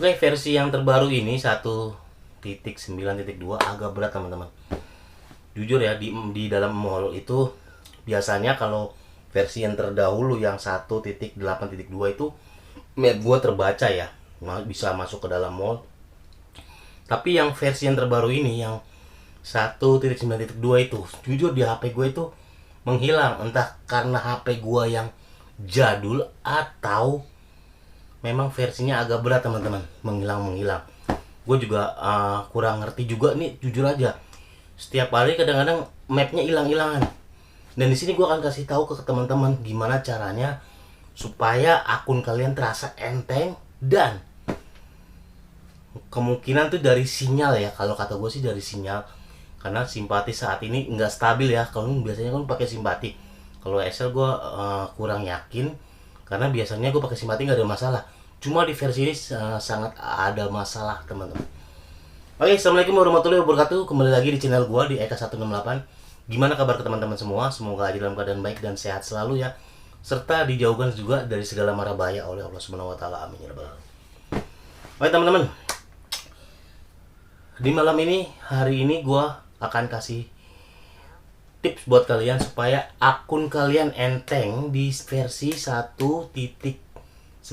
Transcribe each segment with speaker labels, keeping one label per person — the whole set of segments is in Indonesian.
Speaker 1: Oke, versi yang terbaru ini 1.9.2 agak berat teman-teman. Jujur ya, di dalam mall itu biasanya kalau versi yang terdahulu yang 1.8.2 itu map gua terbaca ya, bisa masuk ke dalam mall. Tapi yang versi yang terbaru ini yang 1.9.2 itu jujur di HP gue itu menghilang, entah karena HP gue yang jadul atau memang versinya agak berat teman-teman, menghilang. Gue juga kurang ngerti juga nih, jujur aja. Setiap hari kadang-kadang mapnya hilang-hilangan. Dan di sini gue akan kasih tahu ke teman-teman gimana caranya supaya akun kalian terasa enteng, dan kemungkinan tuh dari sinyal ya, kalau kata gue sih dari sinyal, karena simpati saat ini nggak stabil ya. Kalau biasanya kan pakai simpati, kalau Excel gue kurang yakin, karena biasanya gue pakai simpati nggak ada masalah. Cuma di versi ini sangat ada masalah teman-teman. Oke, assalamualaikum warahmatullahi wabarakatuh. Kembali lagi di channel gue di Eka 168. Gimana kabar ke teman-teman semua? Semoga aja dalam keadaan baik dan sehat selalu ya, serta dijauhkan juga dari segala mara bahaya oleh Allah Subhanahu Wa Taala. Amin ya rabbal alamin. Oke teman-teman, di malam ini, hari ini gue akan kasih tips buat kalian supaya akun kalian enteng di versi 1.9.2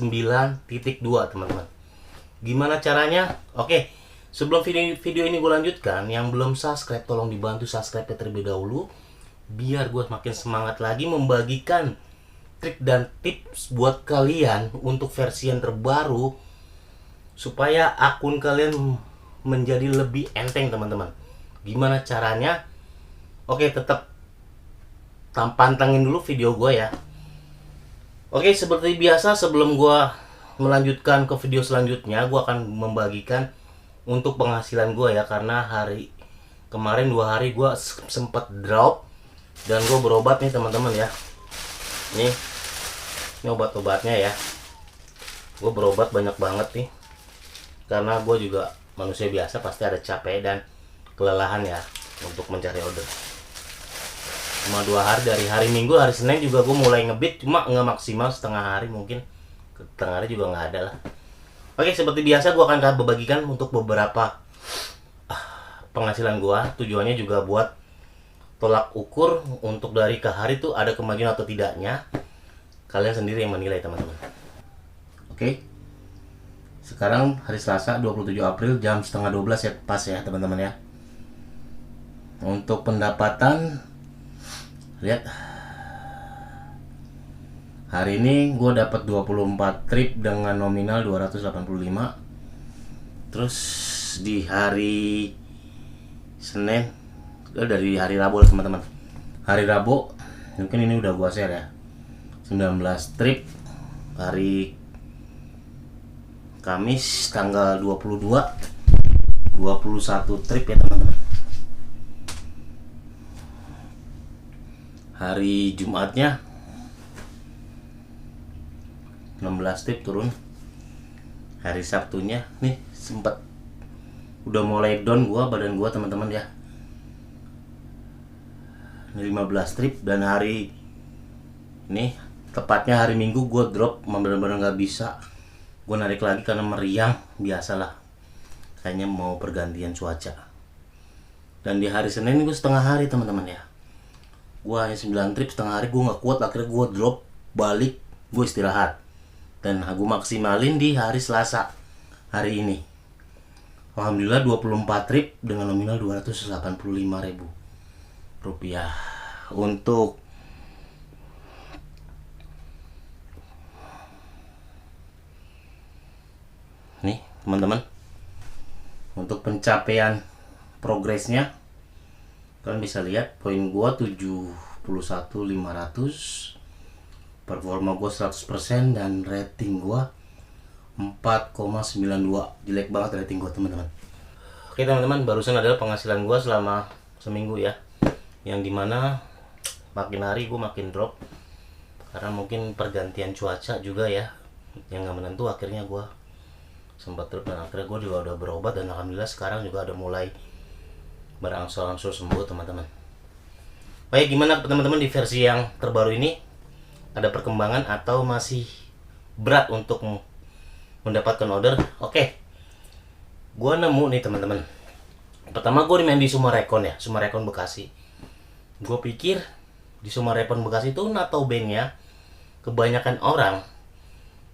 Speaker 1: teman-teman. Gimana caranya? Oke, sebelum video ini gue lanjutkan, yang belum subscribe tolong dibantu subscribe terlebih dahulu, biar gue makin semangat lagi membagikan trik dan tips buat kalian untuk versi yang terbaru supaya akun kalian menjadi lebih enteng teman-teman. Gimana caranya? Oke, tetap pantengin dulu video gue ya. Oke, seperti biasa sebelum gue melanjutkan ke video selanjutnya, gue akan membagikan untuk penghasilan gue ya, karena hari kemarin 2 hari gue sempat drop dan gue berobat nih teman-teman ya. Ini obat-obatnya ya. Gue berobat banyak banget nih, karena gue juga manusia biasa, pasti ada capek dan kelelahan ya untuk mencari order. Cuma 2 hari, dari hari Minggu, hari Senin juga gue mulai ngebit, cuma nggak maksimal, setengah hari mungkin, setengah hari juga nggak ada lah. Oke, seperti biasa gue akan bagikan untuk beberapa penghasilan gue. Tujuannya juga buat tolak ukur untuk dari ke hari tuh ada kemajuan atau tidaknya. Kalian sendiri yang menilai teman-teman. Oke, sekarang hari Selasa 27 April jam setengah 12 ya, pas ya teman-teman ya. Untuk pendapatan, lihat hari ini gue dapat 24 trip dengan nominal 285. Terus di hari Senin, dari hari Rabu teman-teman, hari Rabu mungkin ini udah gue share ya, 19 trip. Hari Kamis tanggal 22 21 trip ya teman-teman. Hari Jumatnya 16 trip turun. Hari Sabtunya nih sempat udah mulai down badan gua teman-teman ya, 15 trip. Dan hari ini tepatnya hari Minggu gua drop, bener-bener nggak bisa gue narik lagi karena meriang, biasalah, kayaknya mau pergantian cuaca. Dan di hari Senin gue setengah hari teman-teman ya, gue hanya 9 trip setengah hari, gue nggak kuat, akhirnya gue drop balik, gue istirahat, dan gue maksimalin di hari Selasa hari ini. Alhamdulillah 24 trip dengan nominal 285.000 rupiah. Untuk nih teman-teman, untuk pencapaian progresnya kalian bisa lihat, poin gua 71.500, performa gua 100%, dan rating gua 4,92. jelek banget rating gua teman-teman. Oke teman-teman, barusan adalah penghasilan gua selama seminggu ya, yang dimana makin hari gua makin drop karena mungkin pergantian cuaca juga ya yang nggak menentu. Akhirnya gua sempat drop, dan akhirnya gue juga udah berobat, dan alhamdulillah sekarang juga udah mulai berangsur-angsur sembuh teman-teman. Baik, gimana teman-teman di versi yang terbaru ini? Ada perkembangan atau masih berat untuk mendapatkan order? Oke, Gue nemu nih teman-teman. Pertama gue main di Sumarekon ya, Sumarekon Bekasi. Gue pikir di Sumarekon Bekasi itu nato bandnya kebanyakan orang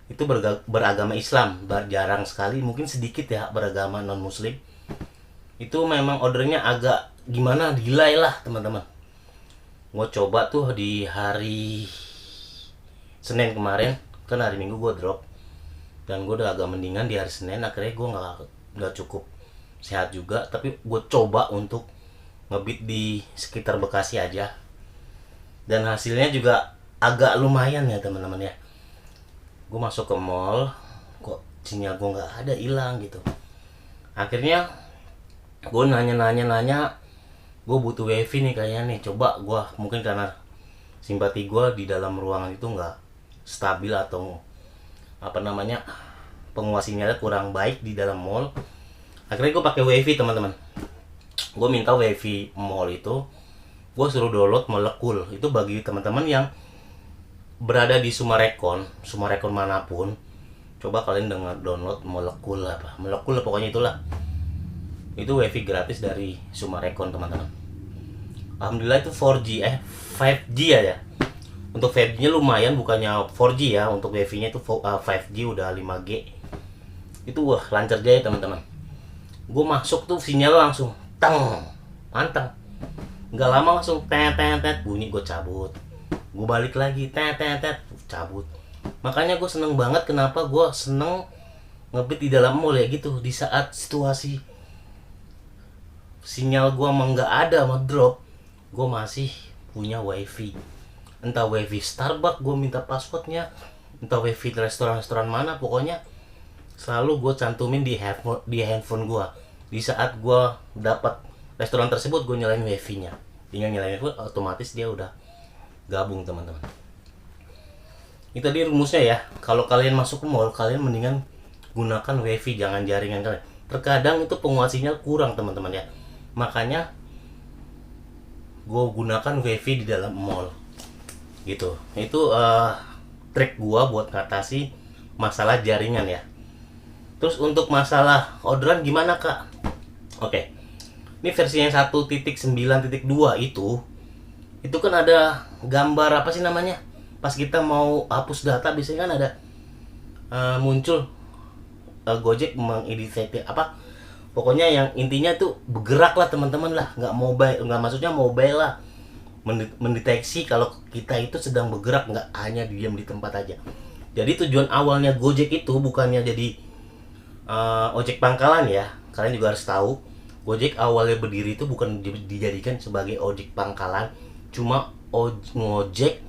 Speaker 1: itu beragama Islam, jarang sekali, mungkin sedikit ya beragama non muslim. Itu memang ordernya agak gimana, delay lah teman-teman. Gue coba tuh di hari Senin kemarin, kan hari Minggu gue drop, dan gue udah agak mendingan di hari Senin. Akhirnya gue nggak cukup sehat juga, tapi gue coba untuk ngebeat di sekitar Bekasi aja, dan hasilnya juga agak lumayan ya teman-teman ya. Gue masuk ke mall, kok sinyal gue nggak ada, hilang gitu. Akhirnya gue nanya, gue butuh wifi nih kayaknya nih. Coba gue, mungkin karena simpati gue di dalam ruangan itu nggak stabil atau apa namanya, penguas sinyalnya kurang baik di dalam mall. Akhirnya gue pakai wifi teman-teman. Gue minta wifi mall itu, gue suruh download Molekul. Itu bagi teman-teman yang berada di Sumarekon manapun, coba kalian download Molekul pokoknya itulah. Itu wifi gratis dari Sumarekon teman-teman. Alhamdulillah itu 4G 5G ya. Untuk 5G nya lumayan, bukannya 4G ya. Untuk wifi nya itu 5G udah 5G. Itu wah lancar jaya teman-teman. Gue masuk tuh sinyal langsung tang, mantap. Nggak lama langsung tet bunyi, gue cabut. Gue balik lagi tet cabut. Makanya gue seneng banget. Kenapa gue seneng ngebeat di dalam mall ya gitu, di saat situasi sinyal gue emang nggak ada, mau drop, gue masih punya wifi. Entah wifi Starbucks gue minta passwordnya, entah wifi restoran mana, pokoknya selalu gue cantumin di handphone gue. Di saat gue dapat restoran tersebut, gue nyalain wifi nya. Tinggal nyalain wifi, otomatis dia udah gabung teman-teman. Itu tadi rumusnya ya. Kalau kalian masuk ke mall, kalian mendingan gunakan wifi, jangan jaringan kalian. Terkadang itu penguas sinyal kurang teman-teman ya. Makanya gue gunakan wifi di dalam mall gitu. Itu trik gue buat ngatasi masalah jaringan ya. Terus untuk masalah orderan gimana kak? Oke, ini versi yang 1.9.2 itu kan ada gambar apa sih namanya, pas kita mau hapus data biasanya kan ada muncul Gojek mengidentifikasi apa, pokoknya yang intinya tuh bergerak lah teman-teman lah, nggak mobile, nggak maksudnya mobile lah, mendeteksi kalau kita itu sedang bergerak, nggak hanya diam di tempat aja. Jadi tujuan awalnya Gojek itu bukannya jadi ojek pangkalan ya. Kalian juga harus tahu, Gojek awalnya berdiri itu bukan dijadikan sebagai ojek pangkalan, cuma ngojek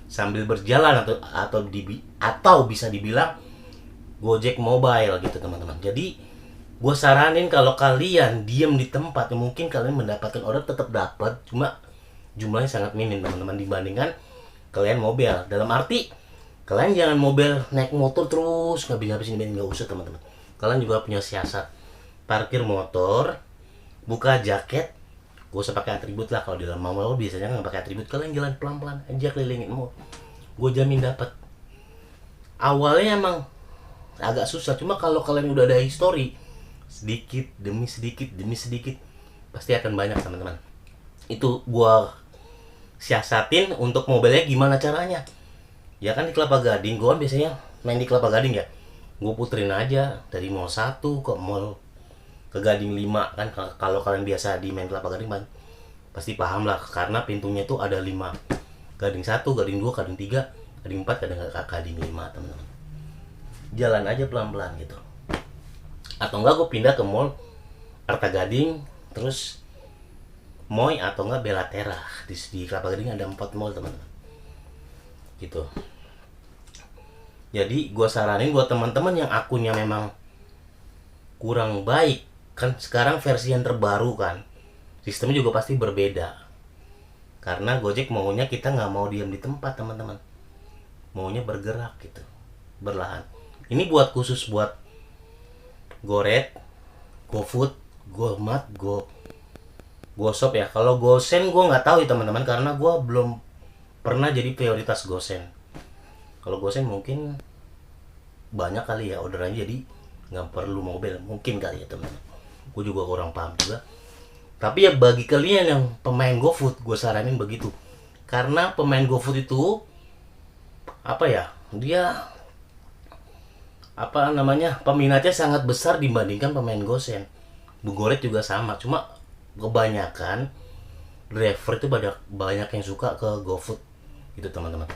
Speaker 1: sambil berjalan atau bisa dibilang Gojek mobile gitu teman-teman. Jadi gue saranin kalau kalian diem di tempat, mungkin kalian mendapatkan order, tetap dapat, cuma jumlahnya sangat minim teman-teman dibandingkan kalian mobile. Dalam arti kalian jangan mobile naik motor terus ngabisin bensin, nggak usah teman-teman. Kalian juga punya siasat, parkir motor, buka jaket. Gue usah pakai atribut lah. Kalau di dalam mall biasanya nggak pakai atribut, kalian jalan pelan-pelan aja kelilingin mall. Gue jamin dapat. Awalnya emang agak susah, cuma kalau kalian udah ada history, sedikit demi sedikit pasti akan banyak teman-teman. Itu gue siasatin. Untuk mobilnya gimana caranya? Ya kan di Kelapa Gading, gue kan biasanya main di Kelapa Gading ya. Gue puterin aja dari mall 1 ke mall ke Gading 5 kan. Kalau kalian biasa di main Kelapa Gading pasti paham lah, karena pintunya tuh ada 5. Gading 1, Gading 2, Gading 3, Gading 4, Gading 5 teman-teman. Jalan aja pelan-pelan gitu. Atau enggak gue pindah ke mall Arta Gading, terus Moy atau enggak Belatera. Di Kelapa Gading ada 4 mall teman-teman gitu. Jadi gue saranin buat teman-teman yang akunnya memang kurang baik, kan sekarang versi yang terbaru kan sistemnya juga pasti berbeda, karena Gojek maunya kita nggak mau diam di tempat teman-teman, maunya bergerak gitu, berlahan. Ini buat khusus buat Goret, GoFood, GoMart, GoShop ya. Kalau Gosen gue nggak tahu ya teman-teman, karena gue belum pernah jadi prioritas Gosen. Kalau Gosen mungkin banyak kali ya orderannya, jadi nggak perlu mobil mungkin kali ya teman-teman. Gue juga kurang paham juga. Tapi ya bagi kalian yang pemain GoFood, gue saranin begitu. Karena pemain GoFood itu apa ya? Dia apa namanya? Peminatnya sangat besar dibandingkan pemain GoSend. Bugoret juga sama, cuma kebanyakan driver itu banyak yang suka ke GoFood gitu teman-teman.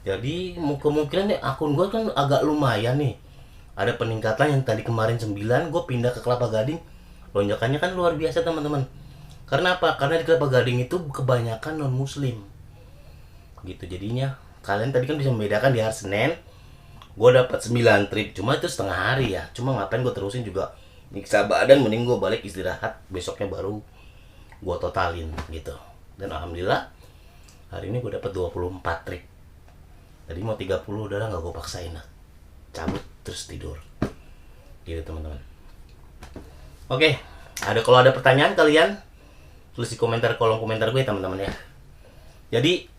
Speaker 1: Jadi kemungkinan nih akun gue kan agak lumayan nih. Ada peningkatan yang tadi kemarin 9, gue pindah ke Kelapa Gading. Lonjakannya kan luar biasa teman-teman. Karena apa? Karena di Kelapa Gading itu kebanyakan non muslim. Gitu jadinya. Kalian tadi kan bisa membedakan di hari Senin gue dapat 9 trip, cuma itu setengah hari ya. Cuma ngapain gue terusin juga. Nyiksa badan, mending gue balik istirahat, besoknya baru gue totalin gitu. Dan alhamdulillah hari ini gue dapat 24 trip. Tadi mau 30 udah lah, gak gue paksain lah, cabut terus tidur gitu teman-teman. Oke, kalau ada pertanyaan kalian tulis di kolom komentar gue teman-teman ya. Jadi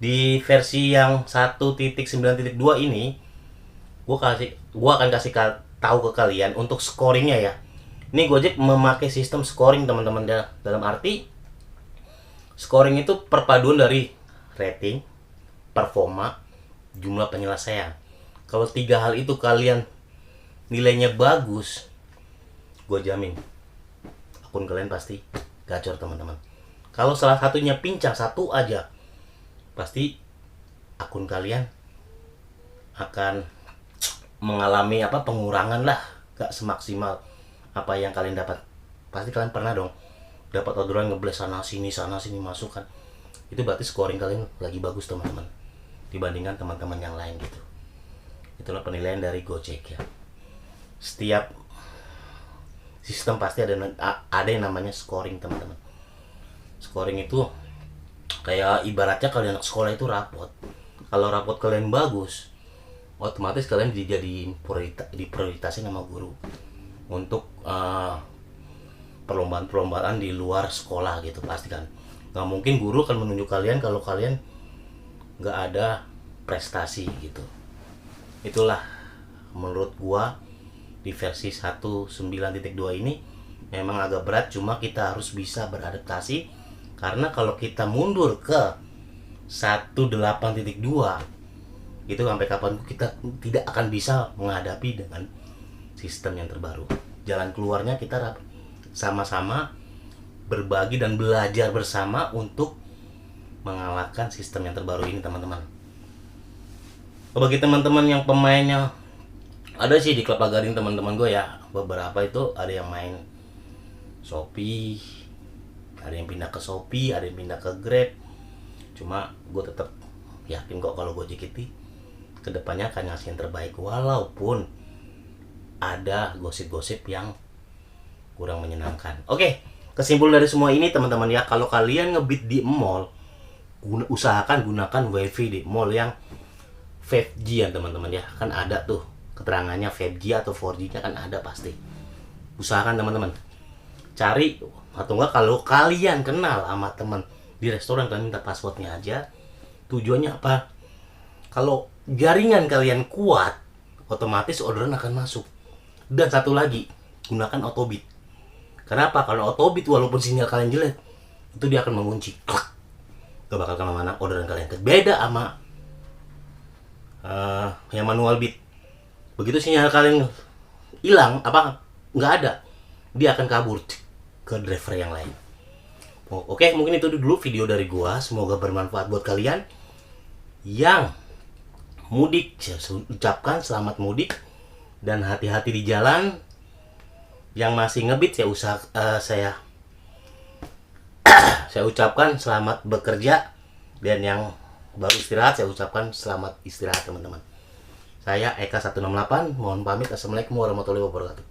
Speaker 1: di versi yang 1.9.2 ini gua akan kasih tahu ke kalian untuk scoringnya ya. Ini Gojek memakai sistem scoring teman-teman ya. Dalam arti scoring itu perpaduan dari rating, performa, jumlah penyelesaian. Kalau 3 hal itu kalian nilainya bagus, gue jamin akun kalian pasti gacor teman-teman. Kalau salah satunya pincang, satu aja, pasti akun kalian akan mengalami pengurangan lah, gak semaksimal apa yang kalian dapat. Pasti kalian pernah dong dapat orderan ngeblast sana sini masuk kan. Itu berarti scoring kalian lagi bagus teman-teman dibandingkan teman-teman yang lain gitu. Itulah penilaian dari Gojek ya. Setiap sistem pasti ada yang namanya scoring teman-teman. Scoring itu kayak ibaratnya kalian anak sekolah itu rapot. Kalau rapot kalian bagus, otomatis kalian diprioritasin sama guru untuk perlombaan di luar sekolah gitu pasti kan. Nggak mungkin guru akan menunjuk kalian kalau kalian nggak ada prestasi gitu. Itulah menurut gua di versi 1.9.2 ini memang agak berat, cuma kita harus bisa beradaptasi. Karena kalau kita mundur ke 1.8.2 itu sampai kapan kita tidak akan bisa menghadapi dengan sistem yang terbaru. Jalan keluarnya kita sama-sama berbagi dan belajar bersama untuk mengalahkan sistem yang terbaru ini teman-teman. Bagi teman-teman yang pemainnya ada sih di Kelapa Gading teman-teman gue ya, beberapa itu ada yang main Shopee, ada yang pindah ke Shopee, ada yang pindah ke Grab. Cuma gue tetap yakin kok kalau Gojek itu kedepannya akan ngasih yang terbaik, walaupun ada gosip-gosip yang kurang menyenangkan. Oke, kesimpulan dari semua ini teman-teman ya, kalau kalian ngebit di mall, usahakan gunakan wifi di mall yang 5G ya teman-teman ya. Kan ada tuh keterangannya 5G atau 4G nya kan ada pasti. Usahakan teman-teman cari, atau enggak kalau kalian kenal sama teman di restoran, kalian minta passwordnya aja. Tujuannya apa? Kalau jaringan kalian kuat, otomatis orderan akan masuk. Dan satu lagi, gunakan autobit. Kenapa? Kalau autobit walaupun sinyal kalian jelek, itu dia akan mengunci. Gak bakal kemana-mana orderan kalian. Beda sama yang manual bit. Begitu sinyal kalian hilang, nggak ada, dia akan kabur ke driver yang lain. Oke, mungkin itu dulu video dari gua. Semoga bermanfaat buat kalian yang mudik. Saya ucapkan selamat mudik dan hati-hati di jalan. Yang masih ngebit saya ucapkan selamat bekerja, dan yang baru istirahat saya ucapkan selamat istirahat teman-teman. Saya Eka 168, mohon pamit. Assalamualaikum warahmatullahi wabarakatuh.